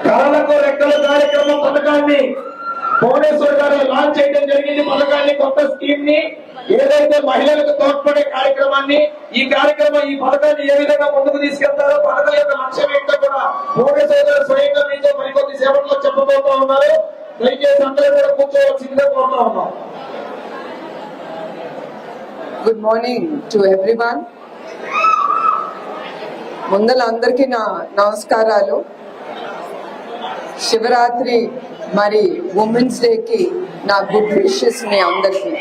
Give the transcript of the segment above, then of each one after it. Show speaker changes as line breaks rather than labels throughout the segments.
కళలకు రెక్కల కార్యక్రమం పథకాన్ని భువనేశ్వర్ గారు లాంచ్ చేయడం జరిగింది. పథకాన్ని, కొత్త స్కీమ్ ని, ఏదైతే మహిళలకు తోడ్పడే కార్యక్రమాన్ని, ఈ పథకాన్ని ఏ విధంగా ముందుకు తీసుకెళ్తారో, పథకం యొక్క లక్ష్యం ఏంటో కూడా భువనేశ్వర్ గారు స్వయంగా మీతో మరికొద్ది సేవల్లో చెప్పబోతా ఉన్నారు. దయచేసి అందరూ కూడా కూర్చోవలసిందిగా కోరుతా ఉన్నాం.
Good morning to everyone. ముందల అందరికీ నా నమస్కారాలు. శివరాత్రి మరి ఉమెన్స్ డేకి నా గుడ్ విషెస్ మీ అందరికీ.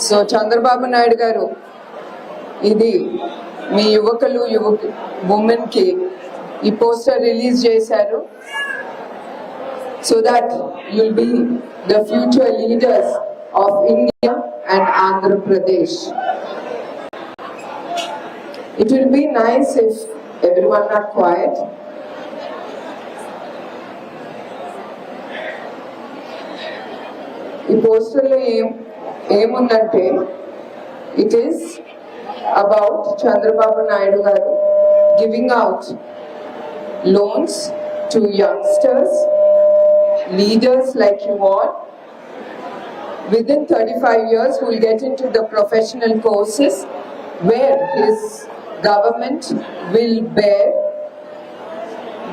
సో చంద్రబాబు నాయుడు గారు ఇది మీ యువకులు ఉమెన్ కి ఈ పోస్టర్ రిలీజ్ చేశారు. So that you'll be the future leaders of India and Andhra Pradesh. It will be nice if everyone are quiet. ఈ పోస్టర్లో ఏముందంటే it is about Chandrababu Naidu garu giving out loans to youngsters, leaders like you all. Within 35 years who will get into the professional courses where his government will bear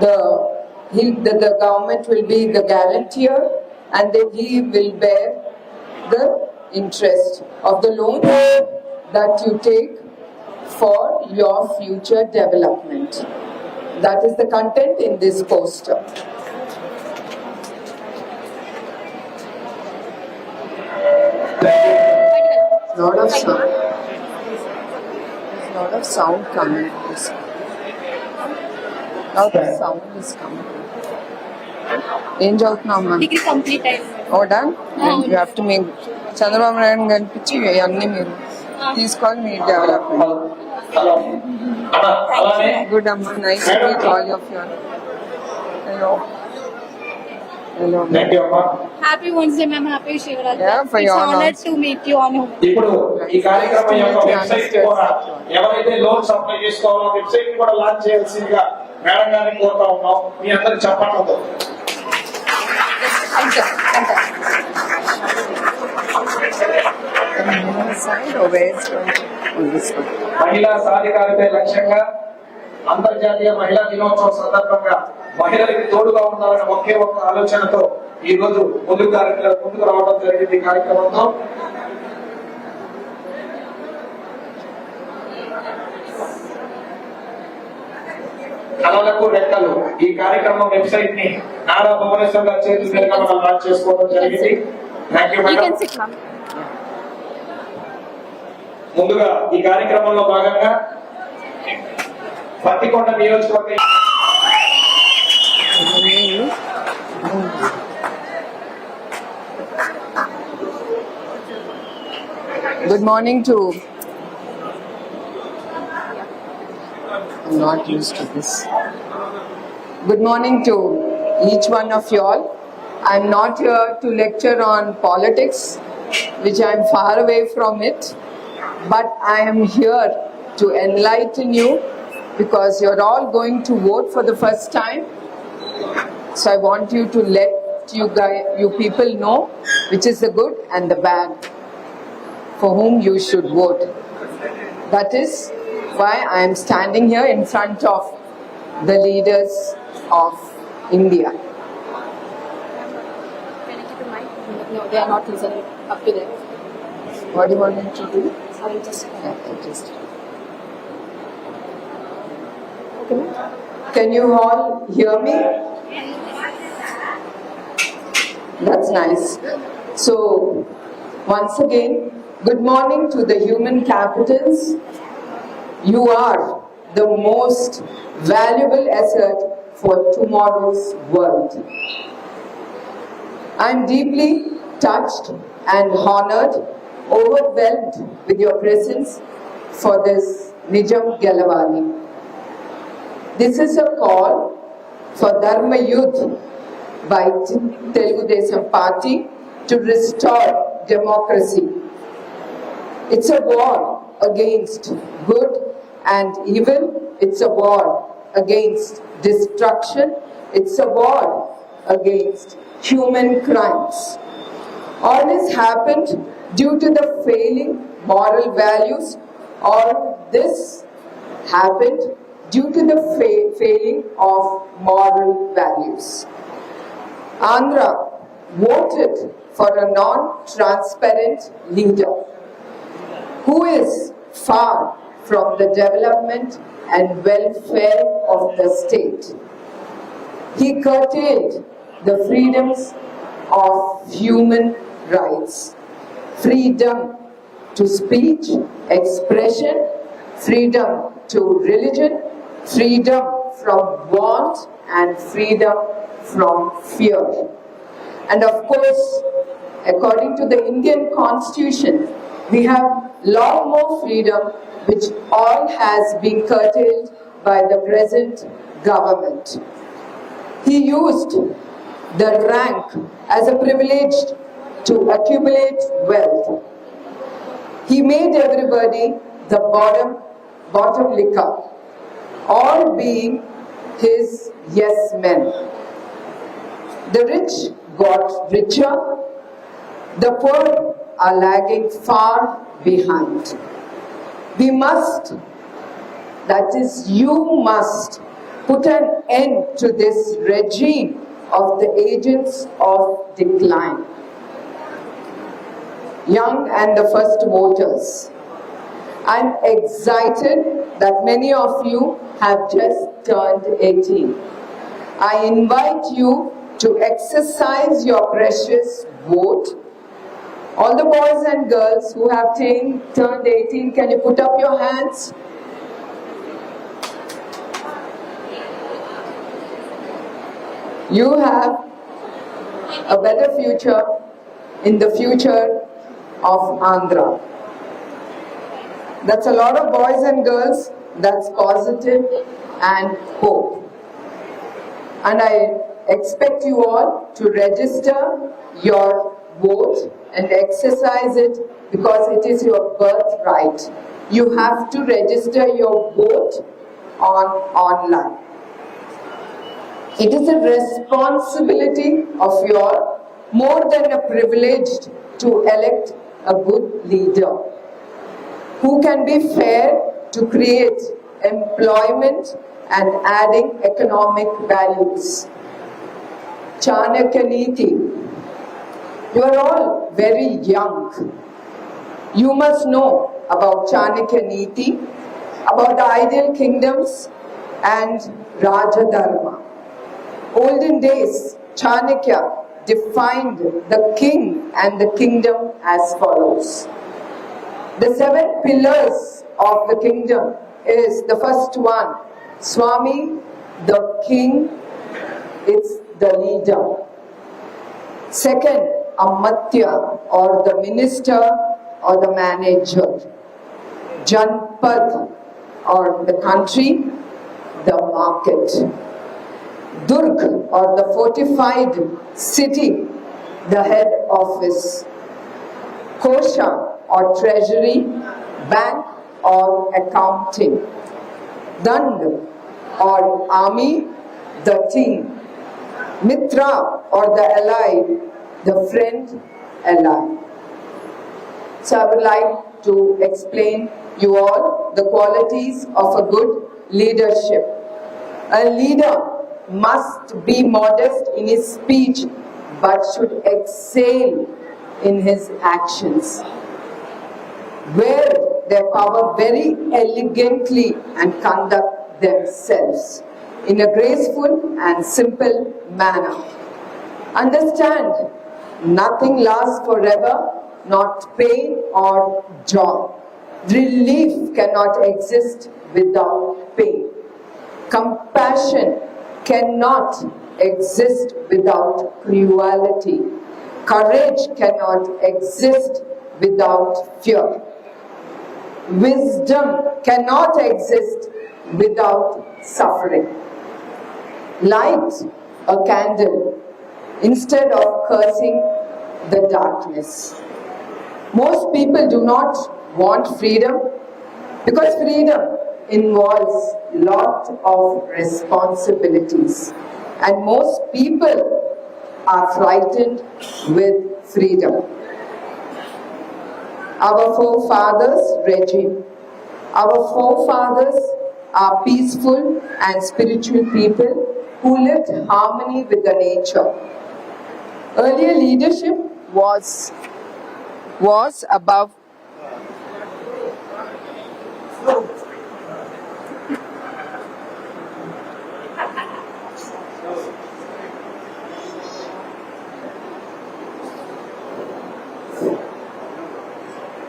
the government will be the guarantor, and then he will bear the interest of the loan that you take for your future development. That is the content in this poster. Lot of sound. There's lot of sound coming. Lot of sound is coming. ఏం చదువుతున్నావు?
Degree complete అయింది.
Oh done. You have to make Chandrababu Naidu కనిపించి అన్ని మీరు తీసుకోవాలి మీ development. Good అమ్మా, nice to meet all of you. Hello. Hello.
Thank you, Amma.
Happy Wednesday, ma'am. Happy Shivratri.
Yeah, for
It's
your
honored to meet you on home.
ఇప్పుడు ఈ కార్యక్రమం యొక్క వెబ్సైట్ కూడా ఎవరైతే లోన్స్ అప్లై చేసుకోవాలో website కూడా launch చేయాల్సిందిగా madam గారిని కోరుతా ఉన్నాం. మీ అందరికి చెప్పండి. మహిళా సాధికారత లక్ష్యంగా అంతర్జాతీయ మహిళా దినోత్సవం సందర్భంగా మహిళలకు తోడుగా ఉండాలనే ఒకే ఒక్క ఆలోచనతో ఈ రోజు ముందుకు రావడం జరిగింది. ఈ కార్యక్రమంతో కళలకు రెక్కలు ఈ కార్యక్రమం వెబ్సైట్ ని నారా భువనేశ్వర్ గారి చేతుల మీదుగా మనం లాంచ్ చేసుకోవడం జరిగింది. Thank you madam. ముందుగా ఈ కార్యక్రమంలో భాగంగా పత్తికొండ నియోజకవర్గ
Good morning to. I'm not used to this. Good morning to each one of you all. I'm not here to lecture on politics, which I'm far away from it, but I am here to enlighten you because you're all going to vote for the first time. So I want you to let you people know which is the good and the bad, for whom you should vote. That is why I am standing here in front of the leaders of India.
Can I keep the mic? No, they are not listening up to them.
What do you want me to do?
I will just.
Okay. Can you all hear me? That's nice. So, once again, good morning to the human capitals. You are the most valuable asset for tomorrow's world. I am deeply touched and honored, overwhelmed with your presence for this Nijam Gelavani. This is a call for Dharma Youth by Telugu Desam Party to restore democracy. It's a war against good and evil. It's a war against destruction. It's a war against human crimes. All this happened due to the failing moral values. All this happened due to the failing of moral values. Andhra voted for a non-transparent leader who is far from the development and welfare of the state. He curtailed the freedoms of human rights, freedom to speech, expression, freedom to religion, freedom from want, and freedom from fear. And of course, according to the Indian Constitution, we have lot more freedom, which all has been curtailed by the present government. He used the rank as a privilege to accumulate wealth. He made everybody the bottom licker, all being his yes men. The rich got richer, the poor are lagging far behind. We must, that is, you must, put an end to this regime of the agents of decline. Young and the first voters, I'm excited that many of you have just turned 18. I invite you to exercise your precious vote. All the boys and girls who have turned 18, can you put up your hands? You have a better future in the future of Andhra. That's a lot of boys and girls. That's positive and hope. And I expect you all to register your vote and exercise it because it is your birthright. You have to register your vote online. It is a responsibility of your, more than a privilege, to elect a good leader who can be fair to create employment and adding economic values. Chanakya Niti. You are all very young. You must know about Chanakya Niti, about the ideal kingdoms and Raja Dharma. Olden days, Chanakya defined the king and the kingdom as follows. The 7 pillars of the kingdom is the first one, Swami, the king, it's the leader. Second, Amatya, or the minister or the manager. Janpad, or the country, the market. Durg, or the fortified city, the head office. Kosha, or treasury, bank or accounting. Dand, or army, the team. Mitra, or the ally, the friend, ally. So I would like to explain you all the qualities of a good leadership. A leader must be modest in his speech but should excel in his actions. Wear their power very elegantly and conduct themselves in a graceful and simple manner. Understand, nothing lasts forever, not pain or joy. Relief cannot exist without pain. Compassion cannot exist without cruelty. Courage cannot exist without fear. Wisdom cannot exist without suffering. Light a candle instead of cursing the darkness. Most people do not want freedom because freedom involves lot of responsibilities, and most people are frightened with freedom. Our forefathers regime. Our forefathers are peaceful and spiritual people who lived harmony with the nature. Earlier leadership was above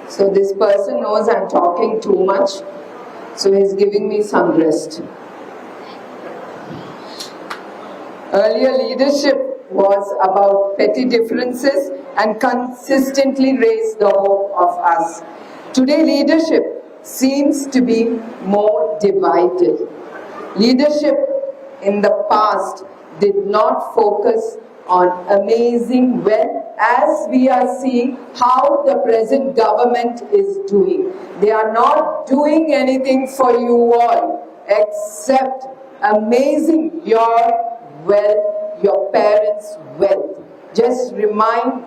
So this person knows I'm talking too much, so he's giving me some rest. Earlier leadership was about petty differences and consistently raised the hope of us. Today leadership seems to be more divided. Leadership in the past did not focus on amazing wealth as we are seeing how the present government is doing. They are not doing anything for you all except amazing your wealth, your parents' wealth. Just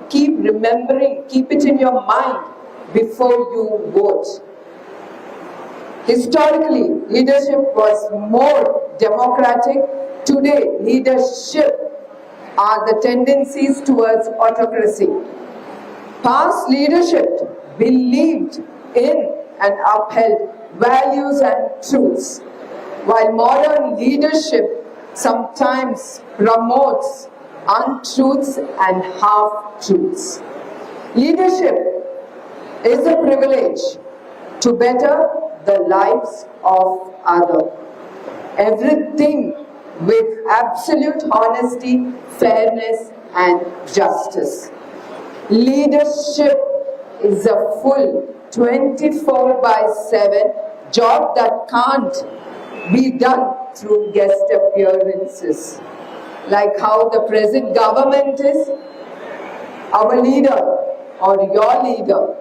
keep remembering, keep it in your mind before you vote. Historically, leadership was more democratic. Today, leadership are the tendencies towards autocracy. Past leadership believed in and upheld values and truths, while modern leadership sometimes promotes untruths and half-truths. Leadership is a privilege to better the lives of others. Everything with absolute honesty, fairness and justice. Leadership is a full 24/7 job that can't be done through guest appearances. Like how the present government is, our leader or your leader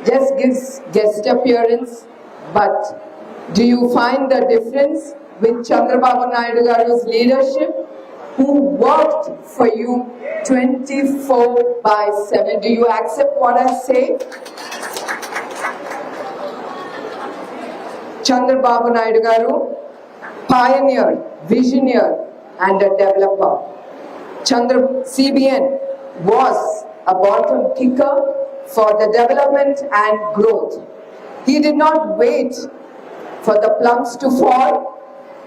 just gives guest appearance, but do you find the difference with Chandrababu Naidu garu's leadership, who worked for you 24/7? Do you accept what I say? Chandrababu Naidu garu, pioneer, visionary and a developer. CBN was a bottom kicker for the development and growth. He did not wait for the plums to fall.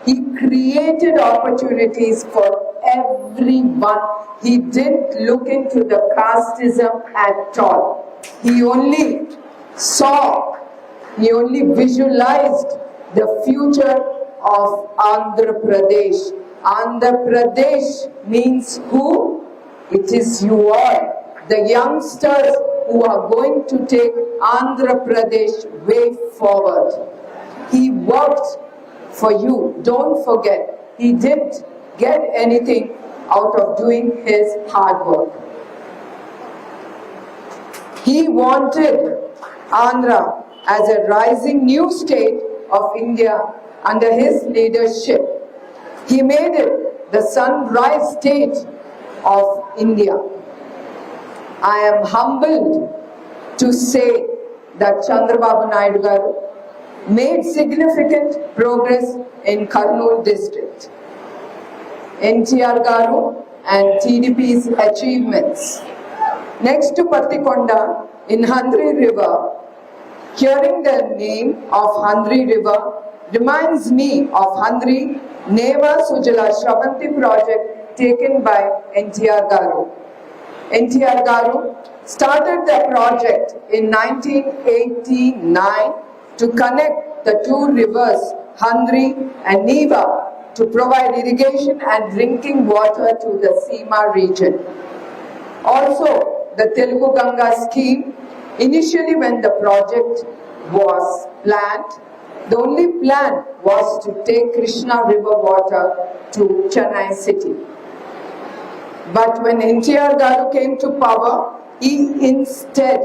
He created opportunities for everyone. He didn't look into the casteism at all. He only visualized the future of Andhra Pradesh. Andhra Pradesh means who? It is you all, the youngsters who are going to take Andhra Pradesh way forward. He worked for you. Don't forget, he didn't get anything out of doing his hard work. He wanted Andhra as a rising new state of India under his leadership. He made it the sunrise state of India. I am humbled to say that Chandrababu Naidu garu made significant progress in Kurnool district. NTR garu and TDP's achievements. Next to Pattikonda in Handri River, hearing the name of Handri River reminds me of Handri Neva Sujala Shravanti project taken by NTR garu. NTR garu started the project in 1989 to connect the two rivers, Handri and Neva, to provide irrigation and drinking water to the Seema region. Also, the Telugu Ganga scheme, initially when the project was planned, the only plan was to take Krishna river water to Chennai city. But when NTR garu came to power, he instead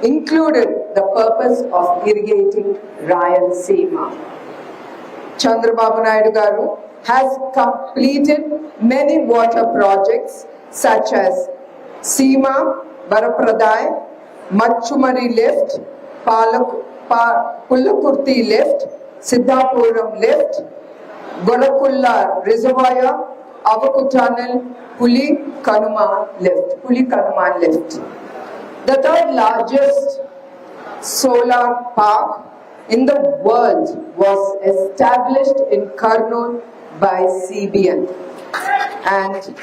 included the purpose of irrigating Rayalaseema. Chandrababu Naidu garu has completed many water projects such as Seema, Varapradai, Machumari lift, Pullakurti lift, Siddhapuram lift, Golakulla reservoir, Avaku tunnel, Puli Kanuma lift. The third largest solar park in the world was established in Kurnool by CBN, and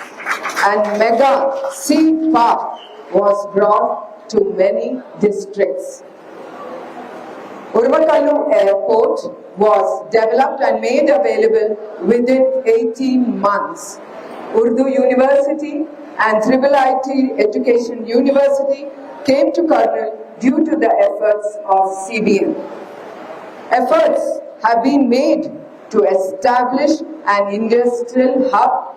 mega sea park was brought to many districts. Urvakallu Airport was developed and made available within 18 months. Urdu University and IIIT Education University came to Kurnool due to the efforts of CBN. Efforts have been made to establish an industrial hub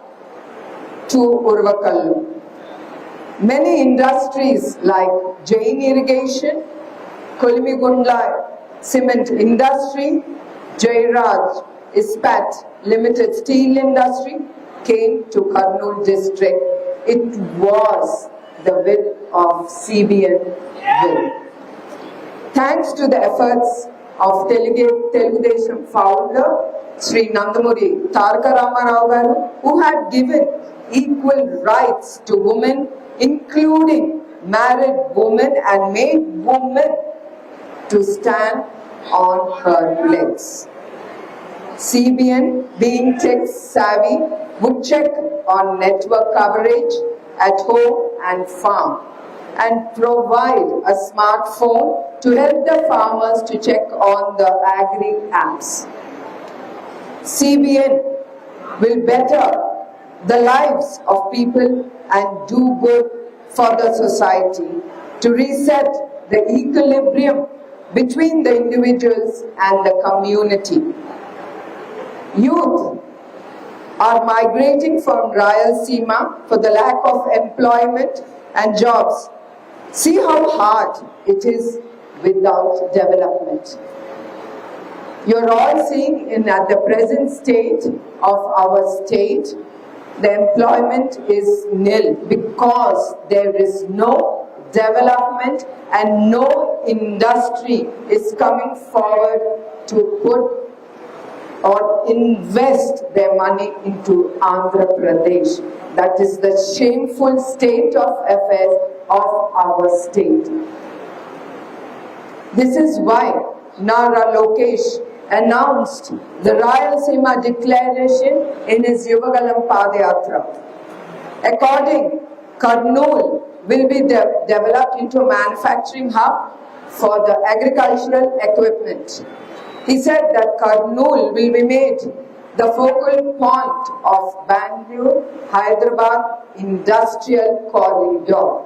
to Urvakallu. Many industries like Jain Irrigation, Kolimigundla Cement Industry, Jairaj Ispat Limited Steel Industry came to Kurnool district. It was the will of CBN will. Thanks to the efforts of Telugu Desam founder Sri Nandamuri Taraka Ramarao garu, who had given equal rights to women, including married women, and made women to stand on her legs. CBN, being tech savvy, would check on network coverage at home and farm and provide a smartphone to help the farmers to check on the agri apps. CBN will better the lives of people and do good for the society to reset the equilibrium between the individuals and the community. Youth are migrating from Rayalaseema for the lack of employment and jobs. See how hard it is without development. You're all seeing at the present state of our state, the employment is nil because there is no development and no industry is coming forward to put or invest their money into Andhra Pradesh. That is the shameful state of affairs of our state. This is why Nara Lokesh announced the Rayalaseema Declaration in his Yuvagalam Padayatra. According, Kurnool will be developed into a manufacturing hub for the agricultural equipment. He said that Kurnool will be made the focal point of Bangalore-Hyderabad industrial corridor.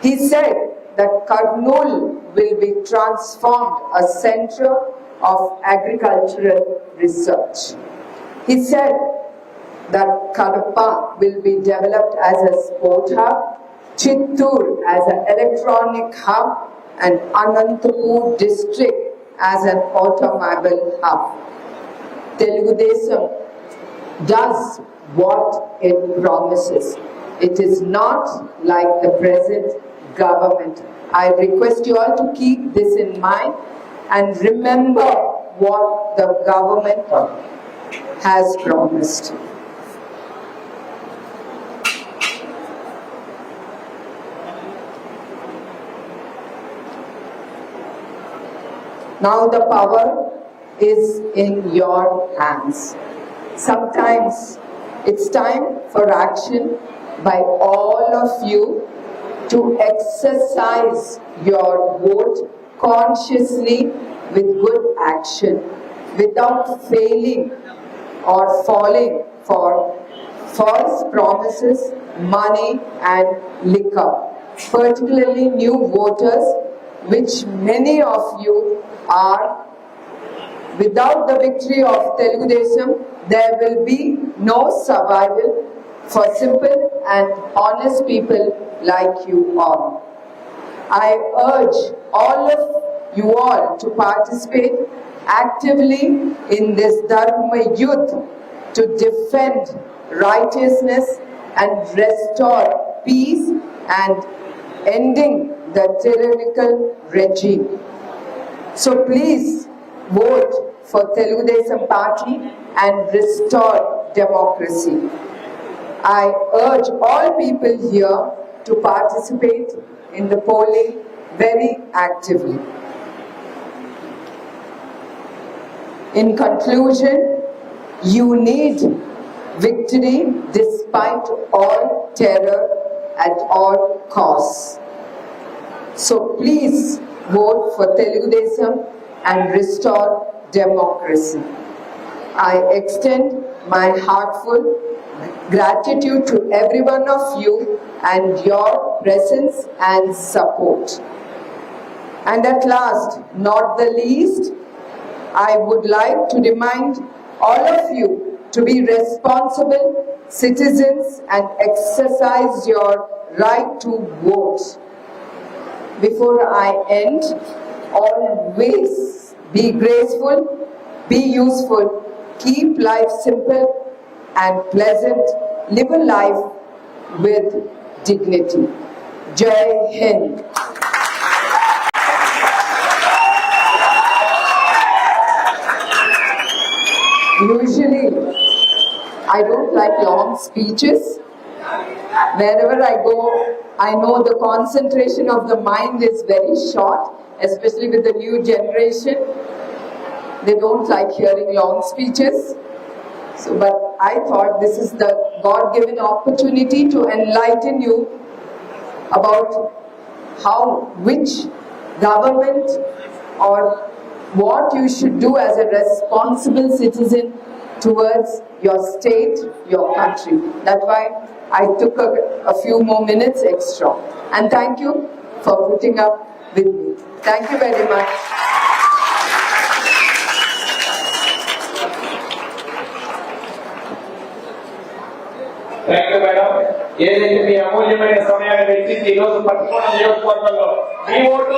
He said that Kurnool will be transformed a center of agricultural research. He said that Kadapa will be developed as a sport hub, Chittoor as an electronic hub, and Anantapur district as an automobile hub. Telugu Desam does what it promises. It is not like the present government. I request you all to keep this in mind and remember what the government has promised. Now the power is in your hands. Sometimes it's time for action by all of you to exercise your vote consciously with good action, without failing or falling for false promises, money and liquor. Particularly new voters, which many of you are. Without the victory of Telugu Desam, there will be no survival for simple and honest people like you all. I urge all of you all to participate actively in this Dharma Yuddh to defend righteousness and restore peace and ending the tyrannical regime. So please vote for Telugu Desam Party and restore democracy. I urge all people here to participate in the polling very actively. In conclusion, you need victory despite all terror at all costs. So please vote for Telugu Desam and restore democracy. I extend my heartfelt gratitude to every one of you and your presence and support. And at last, not the least, I would like to remind all of you to be responsible citizens and exercise your right to vote. Before I end, always be graceful, be useful, keep life simple and pleasant, live a life with dignity. Jai Hind. Usually, I don't like long speeches. Wherever I go, I know the concentration of the mind is very short, especially with the new generation. They don't like hearing long speeches. So, but I thought this is the God-given opportunity to enlighten you about which government or what you should do as a responsible citizen towards your state, your country. That's why I took a few more minutes extra. And thank you for putting up with me. Thank you very much.
Thank you madam. ఏదైతే మీ అమూల్యమైన సమయాన్ని వెచ్చించి ఈ రోజు పట్టుకోవడం నియోజకవర్గంలో మీ vote